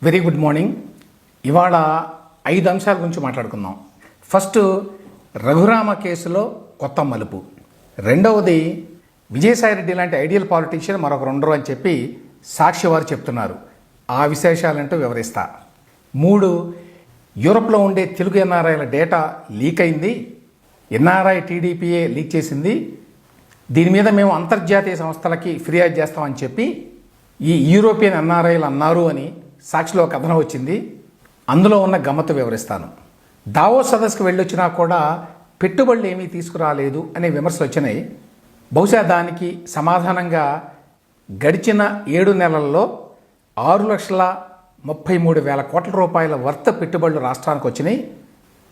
Very good morning. ఇవాళ 5 అంశాల గురించి మాట్లాడుకుందాం. ఫస్ట్, రఘురామ కేసులో కొత్త మలుపు. రెండవది, విజయసాయిరెడ్డి లాంటి ఐడియల్ పాలిటీషియన్ మరొకరు ఉండరు అని చెప్పి సాక్షి వారు చెప్తున్నారు. ఆ విశేషాలంటూ వివరిస్తా. 3, యూరప్లో ఉండే తెలుగు ఎన్ఆర్ఐల డేటా లీక్ అయింది. ఎన్ఆర్ఐ టీడీపీఏ లీక్ చేసింది. దీని మీద మేము అంతర్జాతీయ సంస్థలకి ఫిర్యాదు చేస్తామని చెప్పి ఈ యూరోపియన్ ఎన్ఆర్ఐలు అన్నారు అని సాక్షిలో కథనం వచ్చింది. అందులో ఉన్న గమ్మత్తు వివరిస్తాను. దావోస్ సదస్సుకు వెళ్ళొచ్చినా కూడా పెట్టుబడులు ఏమీ తీసుకురాలేదు అనే విమర్శలు వచ్చినాయి. బహుశా దానికి సమాధానంగా గడిచిన 7 నెలల్లో 6,33,000 కోట్ల రూపాయల వర్త పెట్టుబడులు రాష్ట్రానికి వచ్చినాయి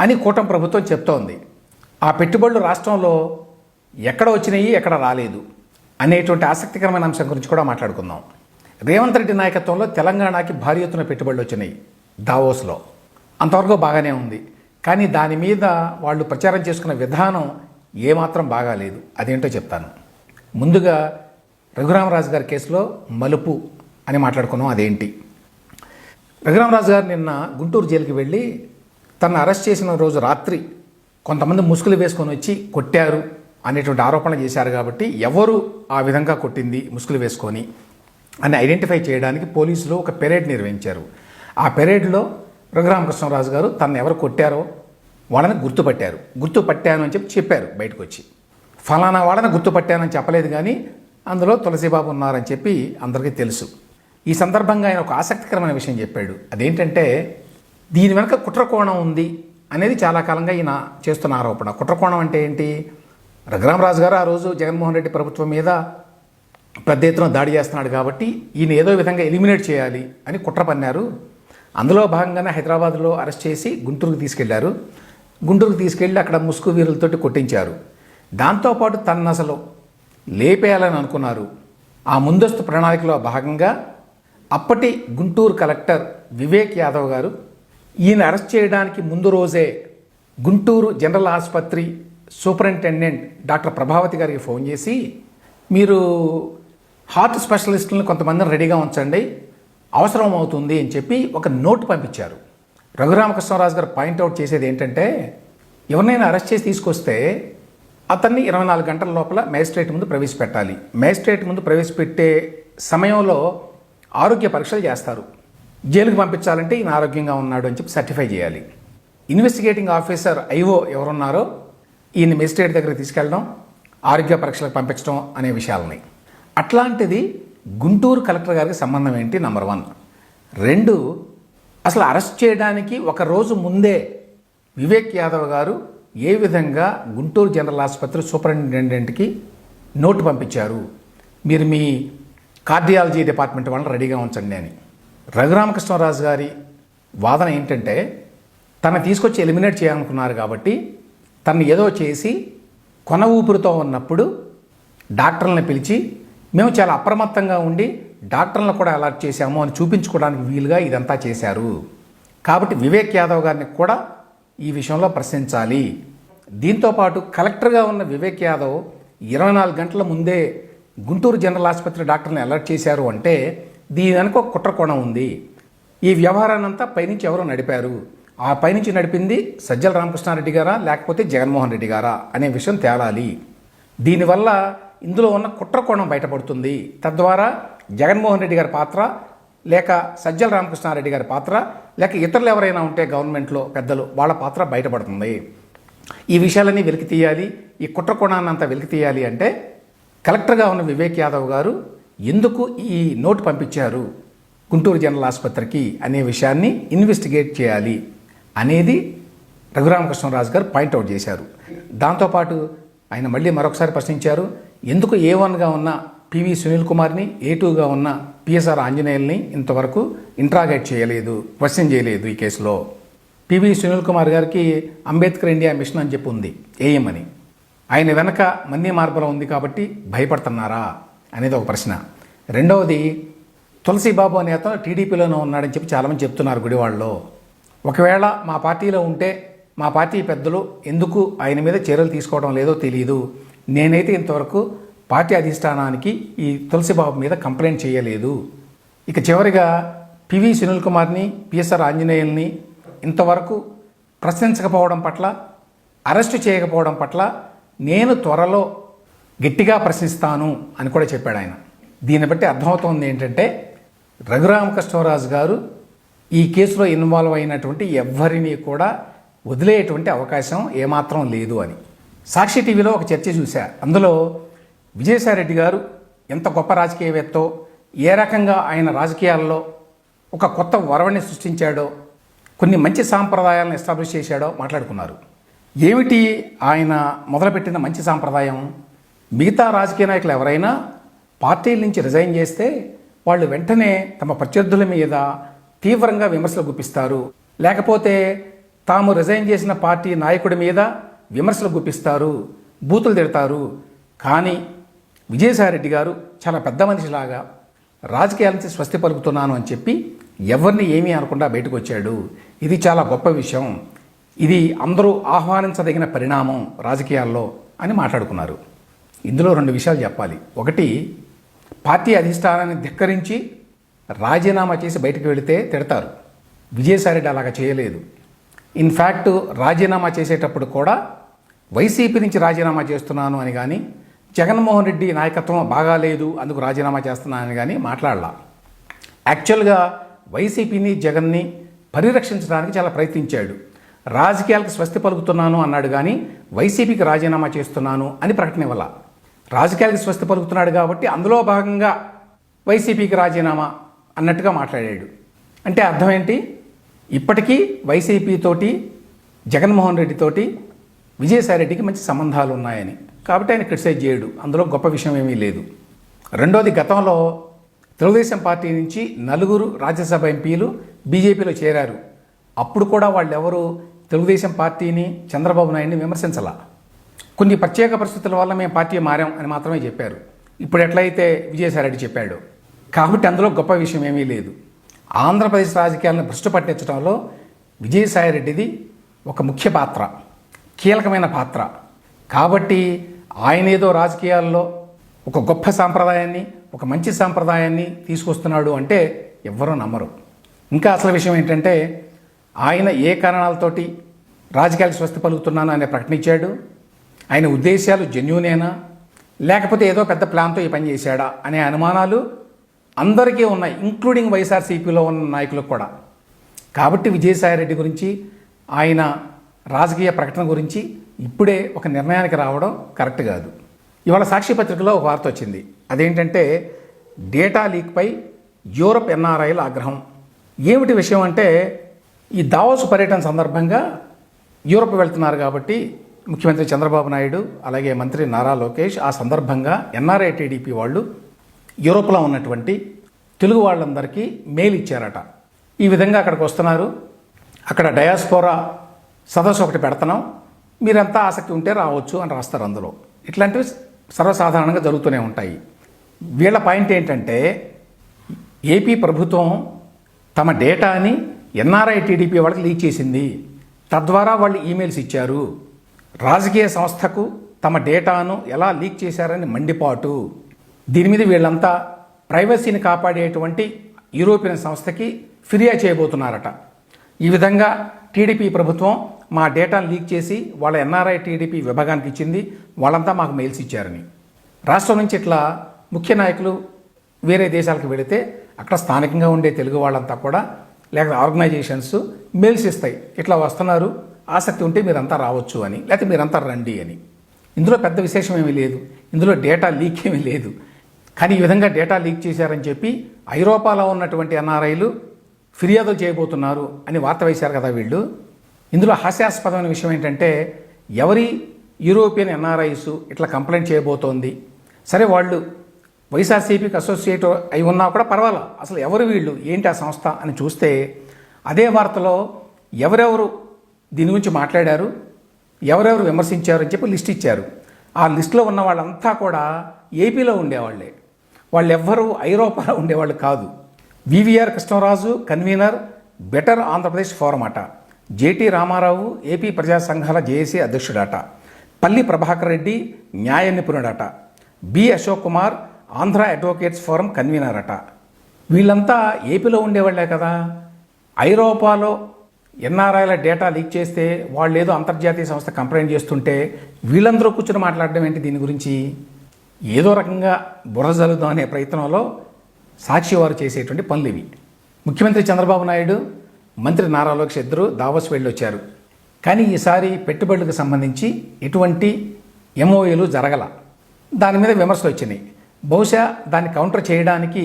అని కూటమి ప్రభుత్వం చెప్తోంది. ఆ పెట్టుబడులు రాష్ట్రంలో ఎక్కడ వచ్చినాయి, ఎక్కడ రాలేదు అనేటువంటి ఆసక్తికరమైన అంశం గురించి కూడా మాట్లాడుకుందాం. రేవంత్ రెడ్డి నాయకత్వంలో తెలంగాణకి భారీ ఎత్తున పెట్టుబడులు వచ్చినాయి దావోస్లో. అంతవరకు బాగానే ఉంది. కానీ దాని మీద వాళ్ళు ప్రచారం చేసుకున్న విధానం ఏమాత్రం బాగాలేదు. అదేంటో చెప్తాను. ముందుగా రఘురామరాజు గారి కేసులో మలుపు అని మాట్లాడుకున్నాం. అదేంటి? రఘురామరాజు గారు నిన్న గుంటూరు జైలుకి వెళ్ళి తను అరెస్ట్ చేసిన రోజు రాత్రి కొంతమంది ముసుగులు వేసుకొని వచ్చి కొట్టారు అనేటువంటి ఆరోపణలు చేశారు. కాబట్టి ఎవరు ఆ విధంగా కొట్టింది ముసుగులు వేసుకొని అని ఐడెంటిఫై చేయడానికి పోలీసులు ఒక పెరేడ్ నిర్వహించారు. ఆ పెరేడ్లో రఘురామకృష్ణరాజు గారు తను ఎవరు కొట్టారో వాళ్ళని గుర్తుపట్టాను అని చెప్పారు బయటకు వచ్చి. ఫలానా వాళ్ళని గుర్తుపట్టానని చెప్పలేదు, కానీ అందులో తులసిబాబు ఉన్నారని చెప్పి అందరికీ తెలుసు. ఈ సందర్భంగా ఆయన ఒక ఆసక్తికరమైన విషయం చెప్పాడు. అదేంటంటే, దీని వెనక కుట్రకోణం ఉంది అనేది చాలా కాలంగా ఈయన చేస్తున్న ఆరోపణ. కుట్రకోణం అంటే ఏంటి? రఘురామరాజు గారు ఆ రోజు జగన్మోహన్ రెడ్డి ప్రభుత్వం మీద పెద్ద ఎత్తున దాడి చేస్తున్నాడు కాబట్టి ఈయన ఏదో విధంగా ఎలిమినేట్ చేయాలి అని కుట్ర పన్నారు. అందులో భాగంగానే హైదరాబాద్లో అరెస్ట్ చేసి గుంటూరుకు తీసుకెళ్లారు. గుంటూరుకు తీసుకెళ్ళి అక్కడ ముసుగు వీరులతోటి కొట్టించారు. దాంతోపాటు తనను అసలు లేపేయాలని అనుకున్నారు. ఆ ముందస్తు ప్రణాళికలో భాగంగా అప్పటి గుంటూరు కలెక్టర్ వివేక్ యాదవ్ గారు ఈయన అరెస్ట్ చేయడానికి ముందు రోజే గుంటూరు జనరల్ ఆసుపత్రి సూపరింటెండెంట్ డాక్టర్ ప్రభావతి గారికి ఫోన్ చేసి, మీరు హార్ట్ స్పెషలిస్టులను కొంతమందిని రెడీగా ఉంచండి, అవసరం అవుతుంది అని చెప్పి ఒక నోట్ పంపించారు. రఘురామకృష్ణరాజు గారు పాయింట్అవుట్ చేసేది ఏంటంటే, ఎవరినైనా అరెస్ట్ చేసి తీసుకొస్తే అతన్ని 24 గంటల లోపల మేజిస్ట్రేట్ ముందు ప్రవేశపెట్టాలి. మేజిస్ట్రేట్ ముందు ప్రవేశపెట్టే సమయంలో ఆరోగ్య పరీక్షలు చేస్తారు. జైలుకి పంపించాలంటే ఈయన ఆరోగ్యంగా ఉన్నాడు అని చెప్పి సర్టిఫై చేయాలి. ఇన్వెస్టిగేటింగ్ ఆఫీసర్ ఐఓ ఎవరున్నారో ఈయన మేజిస్ట్రేట్ దగ్గరికి తీసుకెళ్ళడం, ఆరోగ్య పరీక్షలకు పంపించడం అనే విషయాలని. అట్లాంటిది గుంటూరు కలెక్టర్ గారికి సంబంధం ఏంటి? నంబర్ 1. 2, అసలు అరెస్ట్ చేయడానికి ఒక రోజు ముందే వివేక్ యాదవ్ గారు ఏ విధంగా గుంటూరు జనరల్ ఆసుపత్రి సూపరింటెండెంట్కి నోటు పంపించారు, మీరు మీ కార్డియాలజీ డిపార్ట్మెంట్ వాళ్ళని రెడీగా ఉంచండి అని. రఘురామకృష్ణరాజు గారి వాదన ఏంటంటే, తను తీసుకొచ్చి ఎలిమినేట్ చేయాలనుకున్నారు కాబట్టి తను ఏదో చేసి కొన ఊపిరితో ఉన్నప్పుడు డాక్టర్లను పిలిచి మేము చాలా అప్రమత్తంగా ఉండి డాక్టర్లను కూడా అలర్ట్ చేశాము అని చూపించుకోవడానికి వీలుగా ఇదంతా చేశారు. కాబట్టి వివేక్ యాదవ్ గారిని కూడా ఈ విషయంలో ప్రశ్నించాలి. దీంతోపాటు కలెక్టర్గా ఉన్న వివేక్ యాదవ్ 24 గంటల ముందే గుంటూరు జనరల్ ఆసుపత్రి డాక్టర్ని అలర్ట్ చేశారు అంటే దీని వెనుక ఒక కుట్రకోణం ఉంది. ఈ వ్యవహారాన్నంతా పైనుంచి ఎవరో నడిపారు. ఆ పైనుంచి నడిపింది సజ్జల రామకృష్ణారెడ్డి గారా లేకపోతే జగన్మోహన్ రెడ్డి గారా అనే విషయం తేలాలి. దీనివల్ల ఇందులో ఉన్న కుట్రకోణం బయటపడుతుంది. తద్వారా జగన్మోహన్ రెడ్డి గారి పాత్ర, లేక సజ్జల రామకృష్ణారెడ్డి గారి పాత్ర, లేక ఇతరులు ఎవరైనా ఉంటే గవర్నమెంట్లో పెద్దలు, వాళ్ళ పాత్ర బయటపడుతుంది. ఈ విషయాలన్నీ వెలికి తీయాలి. ఈ కుట్రకోణాన్ని అంతా వెలికి తీయాలి అంటే కలెక్టర్గా ఉన్న వివేక్ యాదవ్ గారు ఎందుకు ఈ నోటు పంపించారు గుంటూరు జనరల్ ఆసుపత్రికి అనే విషయాన్ని ఇన్వెస్టిగేట్ చేయాలి అనేది రఘురామకృష్ణరాజు గారు పాయింట్అవుట్ చేశారు. దాంతోపాటు ఆయన మళ్ళీ మరొకసారి ప్రశ్నించారు, ఎందుకు A1గా ఉన్న పివి సునీల్ కుమార్ని, A2గా ఉన్న పిఎస్ఆర్ ఆంజనేయుల్ని ఇంతవరకు ఇంట్రాగేట్ చేయలేదు, క్వశ్చన్ చేయలేదు ఈ కేసులో. పివి సునీల్ కుమార్ గారికి అంబేద్కర్ ఇండియా మిషన్ అని చెప్పి ఉంది, AM అని. ఆయన వెనక మన్నీ మార్బలం ఉంది కాబట్టి భయపడుతున్నారా అనేది ఒక ప్రశ్న. రెండవది, తులసిబాబు అనే అతను టీడీపీలోనే ఉన్నాడని చెప్పి చాలామంది చెప్తున్నారు గుడివాడలో. ఒకవేళ మా పార్టీలో ఉంటే మా పార్టీ పెద్దలు ఎందుకు ఆయన మీద చర్యలు తీసుకోవడం లేదో తెలియదు. నేనైతే ఇంతవరకు పార్టీ అధిష్టానానికి ఈ తులసిబాబు మీద కంప్లైంట్ చేయలేదు. ఇక చివరిగా పివి సునీల్ కుమార్ని, పిఎస్ఆర్ ఆంజనేయుల్ని ఇంతవరకు ప్రశ్నించకపోవడం పట్ల, అరెస్టు చేయకపోవడం పట్ల నేను త్వరలో గట్టిగా ప్రశ్నిస్తాను అని కూడా చెప్పాడు ఆయన. దీన్ని బట్టి అర్థమవుతోంది ఏంటంటే రఘురామకృష్ణరాజు గారు ఈ కేసులో ఇన్వాల్వ్ అయినటువంటి ఎవ్వరినీ కూడా వదిలేటువంటి అవకాశం ఏమాత్రం లేదు అని. సాక్షి టీవీలో ఒక చర్చ చూశా. అందులో విజయసాయిరెడ్డి గారు ఎంత గొప్ప రాజకీయవేత్తో, ఏ రకంగా ఆయన రాజకీయాల్లో ఒక కొత్త వరవడిని సృష్టించాడో, కొన్ని మంచి సాంప్రదాయాలను ఎస్టాబ్లిష్ చేశాడో మాట్లాడుకున్నారు. ఏమిటి ఆయన మొదలుపెట్టిన మంచి సాంప్రదాయం? మిగతా రాజకీయ నాయకులు ఎవరైనా పార్టీల నుంచి రిజైన్ చేస్తే వాళ్ళు వెంటనే తమ ప్రత్యర్థుల మీద తీవ్రంగా విమర్శలు గుప్పిస్తారు, లేకపోతే తాము రిజైన్ చేసిన పార్టీ నాయకుడి మీద విమర్శలు గుప్పిస్తారు, బూతులు తిడతారు. కానీ విజయసాయిరెడ్డి గారు చాలా పెద్ద మనిషిలాగా రాజకీయాల నుంచి స్వస్తి పలుకుతున్నాను అని చెప్పి ఎవరిని ఏమీ అనకుండా బయటకు వచ్చాడు. ఇది చాలా గొప్ప విషయం, ఇది అందరూ ఆహ్వానించదగిన పరిణామం రాజకీయాల్లో అని మాట్లాడుకున్నారు. ఇందులో రెండు విషయాలు చెప్పాలి. ఒకటి, పార్టీ అధిష్టానాన్ని ధిక్కరించి రాజీనామా చేసి బయటకు వెళితే తిడతారు. విజయసాయిరెడ్డి అలాగా చేయలేదు. ఇన్ఫ్యాక్ట్ రాజీనామా చేసేటప్పుడు కూడా వైసీపీ నుంచి రాజీనామా చేస్తున్నాను అని కానీ, జగన్మోహన్ రెడ్డి నాయకత్వం బాగాలేదు అందుకు రాజీనామా చేస్తున్నానని కానీ మాట్లాడలా. యాక్చువల్గా వైసీపీని, జగన్ని పరిరక్షించడానికి చాలా ప్రయత్నించాడు. రాజకీయాలకు స్వస్తి పలుకుతున్నాను అన్నాడు కానీ వైసీపీకి రాజీనామా చేస్తున్నాను అని ప్రకటన ఇవ్వాల. రాజకీయాలకు స్వస్తి పలుకుతున్నాడు కాబట్టి అందులో భాగంగా వైసీపీకి రాజీనామా అన్నట్టుగా మాట్లాడాడు. అంటే అర్థం ఏంటి? ఇప్పటికీ వైసీపీతోటి, జగన్మోహన్ రెడ్డితోటి విజయసాయిరెడ్డికి మంచి సంబంధాలు ఉన్నాయని. కాబట్టి ఆయన క్రిటిసైజ్ చేయడు, అందులో గొప్ప విషయం ఏమీ లేదు. రెండోది, గతంలో తెలుగుదేశం పార్టీ నుంచి 4 రాజ్యసభ ఎంపీలు బీజేపీలో చేరారు. అప్పుడు కూడా వాళ్ళెవరూ తెలుగుదేశం పార్టీని, చంద్రబాబు నాయుడిని విమర్శించాల. కొన్ని ప్రత్యేక పరిస్థితుల వల్ల మేము పార్టీ మారాం అని మాత్రమే చెప్పారు. ఇప్పుడు ఎట్లయితే విజయసాయిరెడ్డి చెప్పాడు. కాబట్టి అందులో గొప్ప విషయం ఏమీ లేదు. ఆంధ్రప్రదేశ్ రాజకీయాలను భ్రష్టు పట్టించడంలో విజయసాయిరెడ్డిది ఒక ముఖ్య పాత్ర, కీలకమైన పాత్ర. కాబట్టి ఆయన ఏదో రాజకీయాల్లో ఒక గొప్ప సాంప్రదాయాన్ని, ఒక మంచి సాంప్రదాయాన్ని తీసుకొస్తున్నాడు అంటే ఎవ్వరూ నమ్మరు. ఇంకా అసలు విషయం ఏంటంటే, ఆయన ఏ కారణాలతోటి రాజకీయాలకు స్వస్తి పలుకుతున్నాను అనే ప్రకటించాడు. ఆయన ఉద్దేశాలు జెన్యూనేనా, లేకపోతే ఏదో పెద్ద ప్లాన్తో ఈ పని చేశాడా అనే అనుమానాలు అందరికీ ఉన్నాయి, ఇంక్లూడింగ్ వైఎస్ఆర్సీపీలో ఉన్న నాయకులకు కూడా. కాబట్టి విజయసాయిరెడ్డి గురించి, ఆయన రాజకీయ ప్రకటన గురించి ఇప్పుడే ఒక నిర్ణయానికి రావడం కరెక్ట్ కాదు. ఇవాళ సాక్షి పత్రికలో ఒక వార్త వచ్చింది. అదేంటంటే, డేటా లీక్పై యూరప్ ఎన్ఆర్ఐల ఆగ్రహం. ఏమిటి విషయం అంటే, ఈ దావోస్ పర్యటన సందర్భంగా యూరప్ వెళ్తున్నారు కాబట్టి ముఖ్యమంత్రి చంద్రబాబు నాయుడు, అలాగే మంత్రి నారా లోకేష్ ఆ సందర్భంగా ఎన్ఆర్ఐ టీడీపీ వాళ్ళు యూరోప్లో ఉన్నటువంటి తెలుగు వాళ్ళందరికీ మెయిల్ ఇచ్చారట. ఈ విధంగా అక్కడికి వస్తున్నారు, అక్కడ డయాస్పోరా సదస్సు ఒకటి పెడుతున్నాం, మీరంతా ఆసక్తి ఉంటే రావచ్చు అని రాస్తారు. అందులో ఇట్లాంటివి సర్వసాధారణంగా జరుగుతూనే ఉంటాయి. వీళ్ళ పాయింట్ ఏంటంటే, ఏపీ ప్రభుత్వం తమ డేటాని ఎన్ఆర్ఐ టీడీపీ వాళ్ళకి లీక్ చేసింది, తద్వారా వాళ్ళు ఈమెయిల్స్ ఇచ్చారు. రాజకీయ సంస్థకు తమ డేటాను ఎలా లీక్ చేశారని మండిపాటు. దీని మీద వీళ్ళంతా ప్రైవసీని కాపాడేటువంటి యూరోపియన్ సంస్థకి ఫిర్యాదు చేయబోతున్నారట. ఈ విధంగా టీడీపీ ప్రభుత్వం మా డేటాను లీక్ చేసి వాళ్ళ ఎన్ఆర్ఐ టీడీపీ విభాగానికి ఇచ్చింది, వాళ్ళంతా మాకు మెయిల్స్ ఇచ్చారని. రాష్ట్రం నుంచి ఇట్లా ముఖ్య నాయకులు వేరే దేశాలకు వెళితే అక్కడ స్థానికంగా ఉండే తెలుగు వాళ్ళంతా కూడా, లేకపోతే ఆర్గనైజేషన్స్ మెయిల్స్ ఇస్తాయి, ఇట్లా వస్తున్నారు, ఆసక్తి ఉంటే మీరంతా రావచ్చు అని, లేకపోతే మీరంతా రండి అని. ఇందులో పెద్ద విశేషం ఏమీ లేదు, ఇందులో డేటా లీక్ ఏమీ లేదు. కానీ ఈ విధంగా డేటా లీక్ చేశారని చెప్పి ఐరోపాలో ఉన్నటువంటి ఎన్ఆర్ఐలు ఫిర్యాదులు చేయబోతున్నారు అని వార్త వేశారు కదా వీళ్ళు. ఇందులో హాస్యాస్పదమైన విషయం ఏంటంటే, ఎవరి యూరోపియన్ ఎన్ఆర్ఐస్ ఇట్లా కంప్లైంట్ చేయబోతోంది, సరే వాళ్ళు వైఎస్ఆర్సీపీకి అసోసియేట్ అయి ఉన్నా కూడా పర్వాలా, అసలు ఎవరు వీళ్ళు, ఏంటి ఆ సంస్థ అని చూస్తే అదే వార్తలో ఎవరెవరు దీని గురించి మాట్లాడారు, ఎవరెవరు విమర్శించారు అని చెప్పి లిస్ట్ ఇచ్చారు. ఆ లిస్టులో ఉన్న వాళ్ళంతా కూడా ఏపీలో ఉండేవాళ్లే, వాళ్ళెవ్వరూ ఐరోపాలో ఉండేవాళ్ళు కాదు. VVR Krishnaraju convener better Andhra Pradesh forum అట, జేటీ రామారావు ఏపీ ప్రజా సంఘాల జేఏసీ అధ్యక్షుడట, పల్లి ప్రభాకర్ రెడ్డి న్యాయ నిపుణుడట, B Ashok Kumar Andhra advocates forum convener అట. వీళ్ళంతా ఏపీలో ఉండేవాళ్లే కదా. ఐరోపాలో ఎన్ఆర్ఐల డేటా లీక్ చేస్తే వాళ్ళు ఏదో అంతర్జాతీయ సంస్థ కంప్లైంట్ చేస్తుంటే వీళ్ళందరూ కూర్చొని మాట్లాడడం ఏంటి దీని గురించి? ఏదో రకంగా బుర్ర జల్లుదాం అనే ప్రయత్నంలో సాక్షి వారు చేసేటువంటి పనులు ఇవి. ముఖ్యమంత్రి చంద్రబాబు నాయుడు, మంత్రి నారా లోకేష్ ఇద్దరు దావోస్ వెళ్ళొచ్చారు. కానీ ఈసారి పెట్టుబడులకు సంబంధించి ఎటువంటి ఎంఓఏలు జరగల. దాని మీద విమర్శలు వచ్చినాయి. బహుశా దాన్ని కౌంటర్ చేయడానికి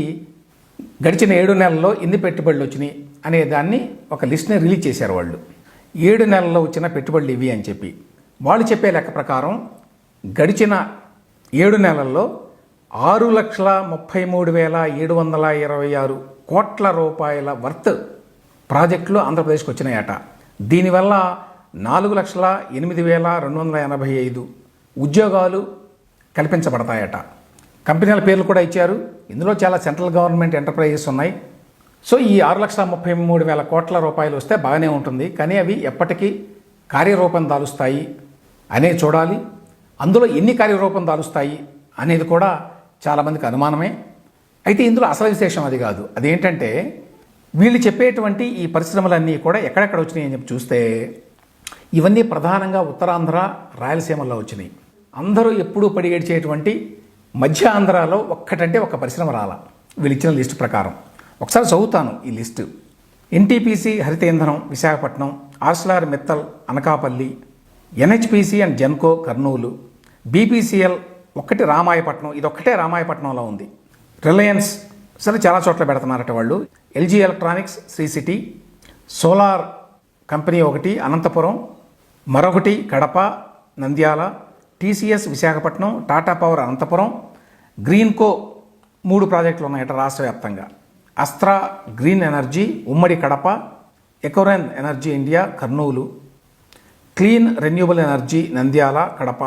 గడిచిన 7 నెలల్లో ఎన్ని పెట్టుబడులు వచ్చినాయి అనే దాన్ని ఒక లిస్ట్ని రిలీజ్ చేశారు వాళ్ళు. 7 నెలల్లో వచ్చిన పెట్టుబడులు ఇవి అని చెప్పి వాళ్ళు చెప్పే లెక్క ప్రకారం గడిచిన 7 నెలల్లో 6,33,726 కోట్ల రూపాయల వర్త్ ప్రాజెక్టులు ఆంధ్రప్రదేశ్కి వచ్చినాయట. దీనివల్ల 4,08,285 ఉద్యోగాలు కల్పించబడతాయట. కంపెనీల పేర్లు కూడా ఇచ్చారు. ఇందులో చాలా సెంట్రల్ గవర్నమెంట్ ఎంటర్ప్రైజెస్ ఉన్నాయి. సో ఈ 6,33,000 కోట్ల రూపాయలు వస్తే బాగానే ఉంటుంది. కానీ అవి ఎప్పటికీ కార్యరూపం దాలుస్తాయి అనేది చూడాలి. అందులో ఎన్ని కార్యరూపం దాలుస్తాయి అనేది కూడా చాలామందికి అనుమానమే. అయితే ఇందులో అసలు విశేషం అది కాదు. అదేంటంటే వీళ్ళు చెప్పేటువంటి ఈ పరిశ్రమలన్నీ కూడా ఎక్కడెక్కడ వచ్చినాయి అని చెప్పి చూస్తే ఇవన్నీ ప్రధానంగా ఉత్తరాంధ్ర, రాయలసీమల్లో వచ్చినాయి. అందరూ ఎప్పుడూ పడి ఏడ్చేటువంటి మధ్య ఆంధ్రాలో ఒక్కటంటే ఒక పరిశ్రమ రాల వీళ్ళు ఇచ్చిన లిస్టు ప్రకారం. ఒకసారి చదువుతాను ఈ లిస్టు. ఎన్టీపీసీ హరిత ఇంధనం Visakhapatnam, Arcelor Mittal Anakapalli, NHPC and Genco Kurnool, BPCL ఒక్కటి రామాయపట్నం, ఇదొక్కటే రామాయపట్నంలో ఉంది. రిలయన్స్ సరే చాలా చోట్ల పెడుతున్నారట వాళ్ళు. LG electronics Sri City, solar company ఒకటి అనంతపురం, మరొకటి కడప, నంద్యాల, టీసీఎస్ విశాఖపట్నం, టాటా పవర్ అనంతపురం, గ్రీన్కో 3 ప్రాజెక్టులు ఉన్నాయట రాష్ట్ర వ్యాప్తంగా. అస్త్రా గ్రీన్ ఎనర్జీ ఉమ్మడి Kadapa, Ecoren energy India Kurnool, clean renewable energy Nandyal, Kadapa,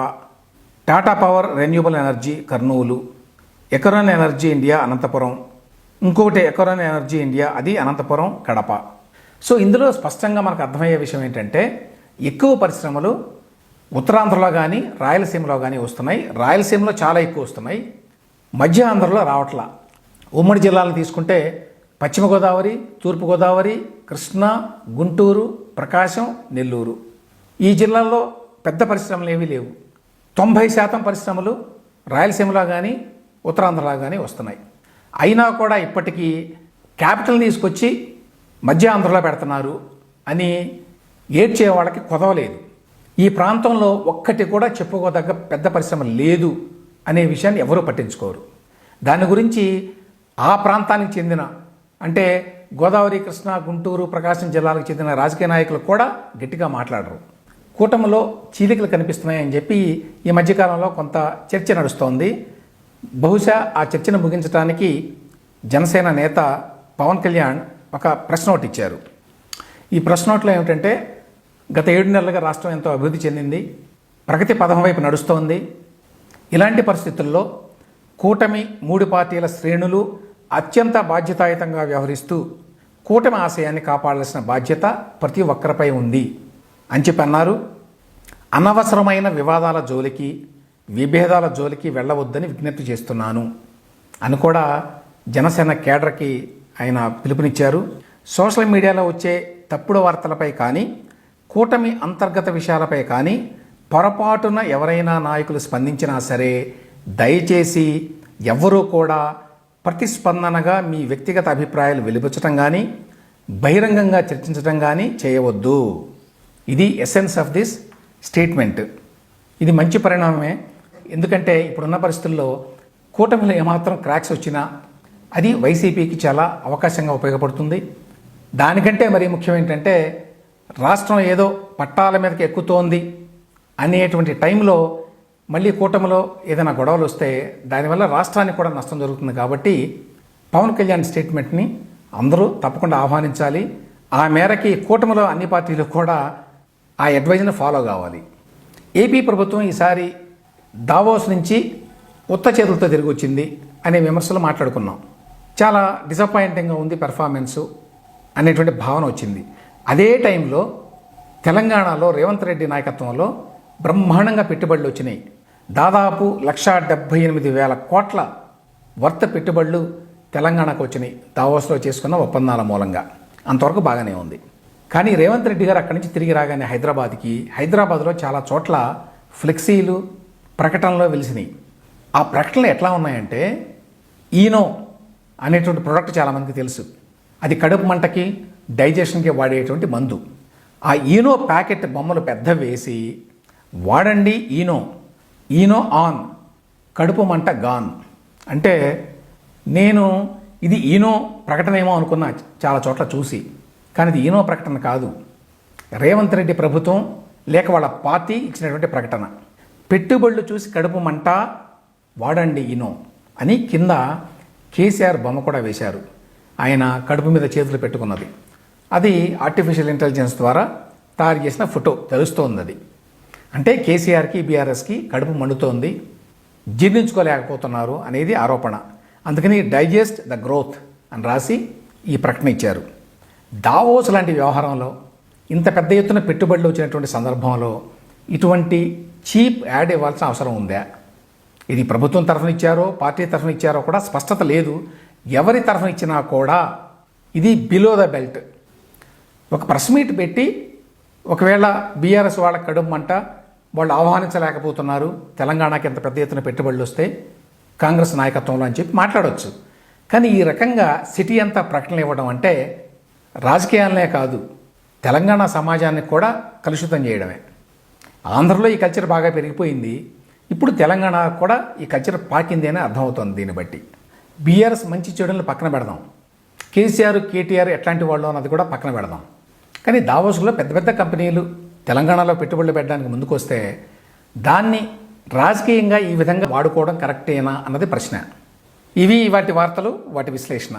Tata power renewable energy Kurnool, Ecoren energy India Anantapur, ఇంకొకటి ఎకోరెన్ ఎనర్జీ ఇండియా అది అనంతపురం, కడప. సో ఇందులో స్పష్టంగా మనకు అర్థమయ్యే విషయం ఏంటంటే ఎక్కువ పరిశ్రమలు ఉత్తరాంధ్రలో కానీ రాయలసీమలో కానీ వస్తున్నాయి. రాయలసీమలో చాలా ఎక్కువ వస్తున్నాయి, మధ్య ఆంధ్రలో రావట్లా. ఉమ్మడి జిల్లాలను తీసుకుంటే పశ్చిమ గోదావరి, తూర్పుగోదావరి, కృష్ణా, గుంటూరు, ప్రకాశం, నెల్లూరు ఈ జిల్లాల్లో పెద్ద పరిశ్రమలు ఏమీ లేవు. 90% పరిశ్రమలు రాయలసీమలో కానీ ఉత్తరాంధ్రలో కానీ వస్తున్నాయి. అయినా కూడా ఇప్పటికీ క్యాపిటల్ తీసుకొచ్చి మధ్య ఆంధ్రలో పెడుతున్నారు అని ఏడ్చే వాళ్ళకి కొదవలేదు. ఈ ప్రాంతంలో ఒక్కటి కూడా చెప్పుకోదగ్గ పెద్ద పరిశ్రమ లేదు అనే విషయాన్ని ఎవరూ పట్టించుకోరు. దాని గురించి ఆ ప్రాంతానికి చెందిన అంటే గోదావరి, కృష్ణా, గుంటూరు, ప్రకాశం జిల్లాలకు చెందిన రాజకీయ నాయకులు కూడా గట్టిగా మాట్లాడరు. కూటమిలో చీలికలు కనిపిస్తున్నాయని చెప్పి ఈ మధ్యకాలంలో కొంత చర్చ నడుస్తోంది. బహుశా ఆ చర్చను ముగించడానికి జనసేన నేత పవన్ కళ్యాణ్ ఒక ప్రెస్ నోట్ ఇచ్చారు. ఈ ప్రెస్ నోట్లో ఏమిటంటే గత 7 నెలలుగా రాష్ట్రం ఎంతో అభివృద్ధి చెందింది, ప్రగతి పథం వైపు నడుస్తోంది. ఇలాంటి పరిస్థితుల్లో కూటమి 3 పార్టీల శ్రేణులు అత్యంత బాధ్యతాయుతంగా వ్యవహరిస్తూ కూటమి ఆశయాన్ని కాపాడాల్సిన బాధ్యత ప్రతి ఒక్కరిపై ఉంది అని చెప్పి అన్నారు. అనవసరమైన వివాదాల జోలికి, విభేదాల జోలికి వెళ్ళవద్దని విజ్ఞప్తి చేస్తున్నాను అని కూడా జనసేన కేడర్కి ఆయన పిలుపునిచ్చారు. సోషల్ మీడియాలో వచ్చే తప్పుడు వార్తలపై కానీ, కూటమి అంతర్గత విషయాలపై కానీ పొరపాటున ఎవరైనా నాయకులు స్పందించినా సరే దయచేసి ఎవ్వరూ కూడా ప్రతిస్పందనగా మీ వ్యక్తిగత అభిప్రాయాలు వెలిబుచ్చటం కానీ, బహిరంగంగా చర్చించడం కానీ చేయవద్దు. ఇది ఎసెన్స్ ఆఫ్ దిస్ స్టేట్మెంట్. ఇది మంచి పరిణామమే. ఎందుకంటే ఇప్పుడున్న పరిస్థితుల్లో కూటమిలో ఏమాత్రం క్రాక్స్ వచ్చినా అది వైసీపీకి చాలా అవకాశంగా ఉపయోగపడుతుంది. దానికంటే మరీ ముఖ్యం ఏంటంటే రాష్ట్రం ఏదో పట్టాల మీదకి ఎక్కుతోంది అనేటువంటి టైంలో మళ్ళీ కూటమిలో ఏదైనా గొడవలు వస్తే దానివల్ల రాష్ట్రానికి కూడా నష్టం జరుగుతుంది. కాబట్టి పవన్ కళ్యాణ్ స్టేట్మెంట్ని అందరూ తప్పకుండా ఆహ్వానించాలి. ఆ మేరకి కూటమిలో అన్ని పార్టీలు కూడా ఆ అడ్వైజ్ని ఫాలో కావాలి. ఏపీ ప్రభుత్వం ఈసారి దావోస్ నుంచి ఉత్త చేతులతో తిరిగి వచ్చింది అనే విమర్శలు మాట్లాడుకున్నాం. చాలా డిసప్పాయింటింగ్గా ఉంది పెర్ఫార్మెన్సు అనేటువంటి భావన వచ్చింది. అదే టైంలో తెలంగాణలో రేవంత్ రెడ్డి నాయకత్వంలో బ్రహ్మాండంగా పెట్టుబడులు వచ్చినాయి. దాదాపు 1,78,000 కోట్ల వర్త పెట్టుబడులు తెలంగాణకు వచ్చినాయి దావోస్లో చేసుకున్న ఒప్పందాల మూలంగా. అంతవరకు బాగానే ఉంది. కానీ రేవంత్ రెడ్డి గారు అక్కడి నుంచి తిరిగి రాగానే హైదరాబాద్లో చాలా చోట్ల ఫ్లెక్సీలు ప్రకటనలో వెలిసినాయి. ఆ ప్రకటనలు ఎట్లా ఉన్నాయంటే, ఈనో అనేటువంటి ప్రోడక్ట్ చాలామందికి తెలుసు. అది కడుపు మంటకి డైజెషన్కి వాడేటువంటి మందు. ఆ ఈనో ప్యాకెట్ బొమ్మలు పెద్ద వేసి వాడండి ఈనో ఆన్, కడుపు మంట గాన్. అంటే నేను ఇది ఈనో ప్రకటన ఏమో అనుకున్నా చాలా చోట్ల చూసి, కానీ ఇది ఈనో ప్రకటన కాదు. రేవంత్ రెడ్డి ప్రభుత్వం లేక వాళ్ళ పార్టీ ఇచ్చినటువంటి ప్రకటన. పెట్టుబడులు చూసి కడుపు మంట వాడండి ఈనో అని కింద కేసీఆర్ బొమ్మ కూడా వేశారు. ఆయన కడుపు మీద చేతులు పెట్టుకున్నది. అది ఆర్టిఫిషియల్ ఇంటెలిజెన్స్ ద్వారా తయారు చేసిన ఫోటో తెలుస్తోంది. అది అంటే కేసీఆర్కి బీఆర్ఎస్కి కడుపు మండుతోంది, జీర్ణించుకోలేకపోతున్నారు అనేది ఆరోపణ. అందుకని డైజెస్ట్ ద గ్రోత్ అని రాసి ఈ ప్రకటన ఇచ్చారు. దావోస్ లాంటి వ్యవహారంలో ఇంత పెద్ద ఎత్తున పెట్టుబడులు వచ్చినటువంటి సందర్భంలో ఇటువంటి చీప్ యాడ్ ఇవ్వాల్సిన అవసరం ఉందా? ఇది ప్రభుత్వం తరఫున ఇచ్చారో పార్టీ తరఫున ఇచ్చారో కూడా స్పష్టత లేదు. ఎవరి తరఫున ఇచ్చినా కూడా ఇది బిలో ద బెల్ట్. ఒక ప్రెస్ మీట్ పెట్టి ఒకవేళ బీఆర్ఎస్ వాళ్ళ కడుపు మంట వాళ్ళు ఆహ్వానించలేకపోతున్నారు, తెలంగాణకి ఎంత పెద్ద ఎత్తున పెట్టుబడులు వస్తే కాంగ్రెస్ నాయకత్వంలో అని చెప్పి మాట్లాడవచ్చు. కానీ ఈ రకంగా సిటీ అంతా ప్రకటనలు ఇవ్వడం అంటే రాజకీయాలనే కాదు, తెలంగాణ సమాజాన్ని కూడా కలుషితం చేయడమే. ఆంధ్రలో ఈ కల్చర్ బాగా పెరిగిపోయింది. ఇప్పుడు తెలంగాణ కూడా ఈ కల్చర్ పాకింది అని అర్థమవుతుంది. దీన్ని బట్టి బీఆర్ఎస్ మంచి చెడులను పక్కన పెడదాం, కేసీఆర్ కేటీఆర్ ఎట్లాంటి వాళ్ళు అన్నది కూడా పక్కన పెడదాం. కానీ దావోస్లో పెద్ద పెద్ద కంపెనీలు తెలంగాణలో పెట్టుబడులు పెట్టడానికి ముందుకు వస్తే దాన్ని రాజకీయంగా ఈ విధంగా వాడుకోవడం కరెక్టేనా అన్నది ప్రశ్న. ఇవి వాటి వార్తలు, వాటి విశ్లేషణ.